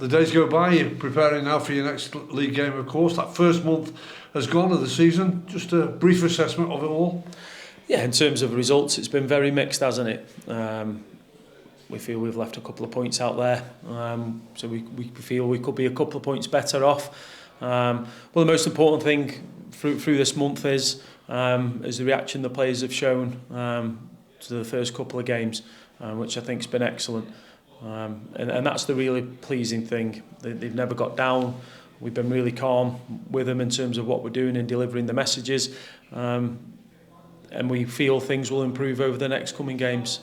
The days go by, you're preparing now for your next league game, of course. That first month has gone of the season. Just a brief assessment of it all. Yeah, in terms of results, it's been very mixed, hasn't it? We feel we've left a couple of points out there, so we feel we could be a couple of points better off. Well, the most important thing through this month is the reaction the players have shown to the first couple of games, which I think has been excellent. And that's the really pleasing thing. They've never got down. We've been really calm with them in terms of what we're doing and delivering the messages. And we feel things will improve over the next coming games.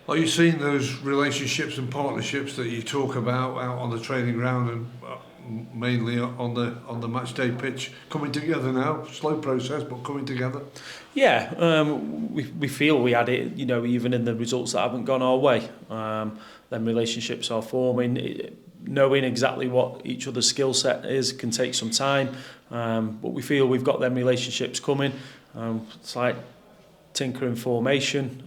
Are you seeing those relationships and partnerships that you talk about out on the training ground and mainly on the match day pitch coming together now? Slow process, but coming together. Yeah, we feel we had it. Even in the results that haven't gone our way, then relationships are forming. Knowing exactly what each other's skill set is can take some time, but we feel we've got them relationships coming. It's like tinkering formation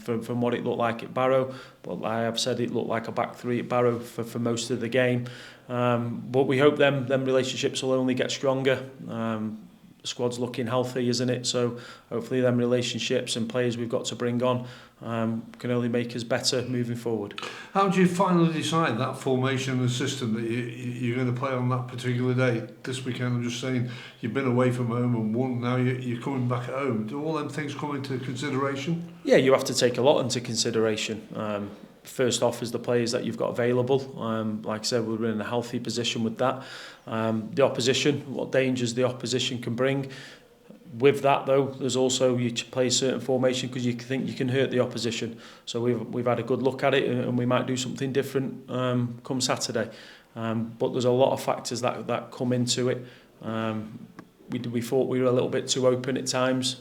from what it looked like at Barrow, but I have said it looked like a back three at Barrow for most of the game. But we hope them relationships will only get stronger. The squad's looking healthy, isn't it? So hopefully them relationships and players we've got to bring on can only make us better moving forward. How do you finally decide that formation and system that you're going to play on that particular day? This weekend, I'm just saying, you've been away from home and won, now you're coming back at home. Do all them things come into consideration? Yeah, you have to take a lot into consideration. First off is the players that you've got available. Like I said, we're in a healthy position with that. The opposition, what dangers the opposition can bring. With that though, there's also you play a certain formation because you think you can hurt the opposition. So we've had a good look at it and we might do something different come Saturday. But there's a lot of factors that come into it. We thought we were a little bit too open at times.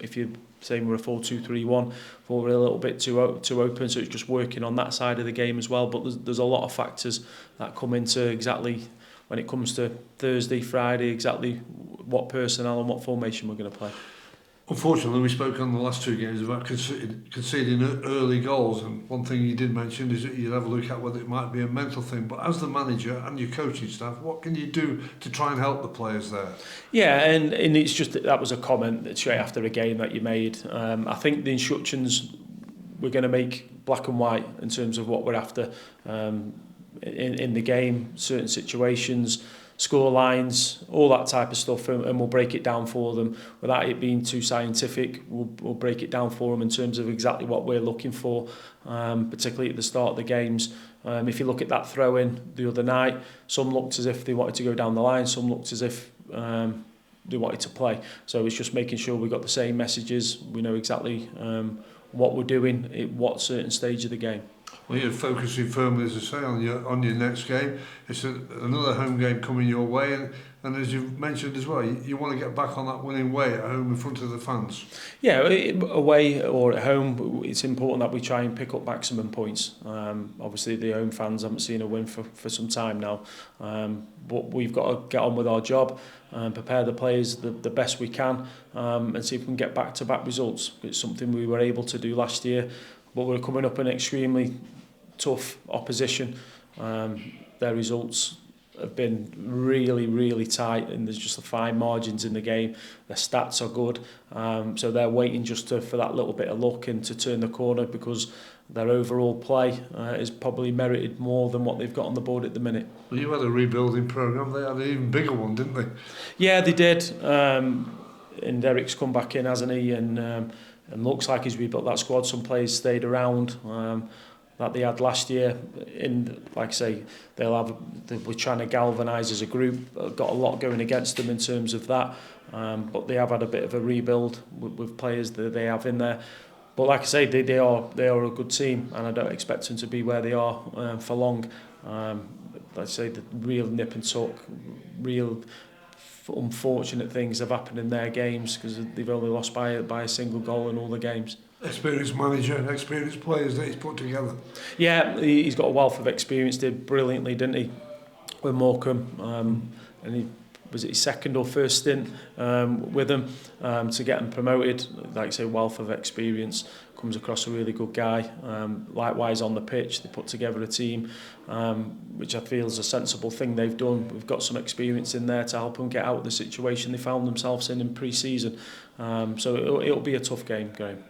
If you're saying we're a 4-2-3-1, thought we're a little bit too open, so it's just working on that side of the game as well. But there's a lot of factors that come into exactly when it comes to Thursday, Friday, exactly what personnel and what formation we're going to play. Unfortunately, we spoke on the last two games about conceding early goals, and one thing you did mention is that you'll have a look at whether it might be a mental thing. But as the manager and your coaching staff, what can you do to try and help the players there? Yeah, and it's just that was a comment straight after a game that you made. I think the instructions we're going to make black and white in terms of what we're after in the game, certain situations, score lines, all that type of stuff, and we'll break it down for them without it being too scientific. We'll break it down for them in terms of exactly what we're looking for, particularly at the start of the games. If you look at that throw-in the other night, some looked as if they wanted to go down the line, some looked as if they wanted to play. So it's just making sure we've got the same messages, we know exactly what we're doing at what certain stage of the game. Well, you're focusing firmly, as I say, on your next game. It's another home game coming your way, and as you've mentioned as well, you want to get back on that winning way at home in front of the fans. Yeah, away or at home, it's important that we try and pick up maximum points. Obviously, the home fans haven't seen a win for some time now, but we've got to get on with our job and prepare the players the best we can, and see if we can get back-to-back results. It's something we were able to do last year, but we're coming up an extremely tough opposition. Their results have been really, really tight, and there's just fine margins in the game. Their stats are good, so they're waiting just for that little bit of luck and to turn the corner, because their overall play is probably merited more than what they've got on the board at the minute. Well, you had a rebuilding programme. They had an even bigger one, didn't they? Yeah, they did. And Eric's come back in, hasn't he? And looks like he's rebuilt that squad. Some players stayed around that they had last year. In, like I say, we're trying to galvanise as a group. Got a lot going against them in terms of that, but they have had a bit of a rebuild with players that they have in there. But like I say, they are a good team, and I don't expect them to be where they are for long. Like I say, the real nip and tuck, real unfortunate things have happened in their games because they've only lost by a single goal in all the games. Experienced manager, experienced players that he's put together. Yeah, he's got a wealth of experience. Did brilliantly, didn't he, with Morecambe? And he was it his second or first stint with them to get him promoted. Like I say, wealth of experience comes across a really good guy. Likewise on the pitch, they put together a team, which I feel is a sensible thing they've done. We've got some experience in there to help them get out of the situation they found themselves in pre-season. So it'll be a tough game, Graham.